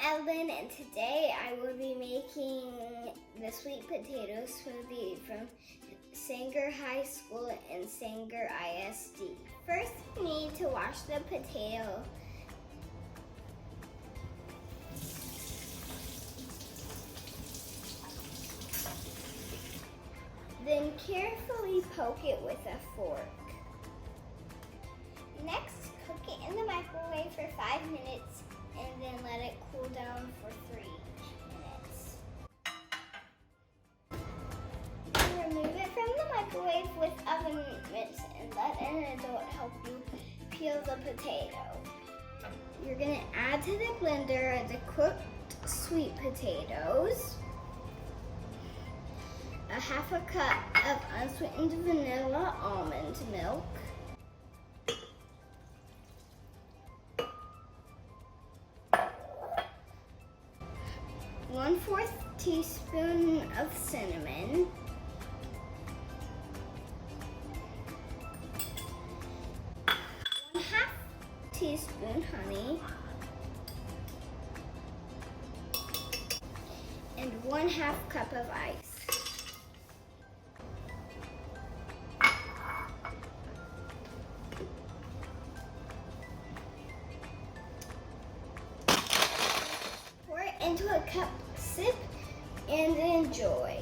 Ellen, and today I will be making the sweet potato smoothie from Sanger High School and Sanger ISD. First, we need to wash the potato. Then carefully poke it with a fork. Next, cook it in the microwave for 5 minutes and then let it cool down for 3 minutes. Remove it from the microwave with oven mitts and let an adult help you peel the potato. You're going to add to the blender the cooked sweet potatoes, a half a cup of unsweetened vanilla almond milk, 1/4 teaspoon of cinnamon, 1/2 teaspoon honey, and 1/2 cup of ice. Pour it into a cup, sip, and enjoy.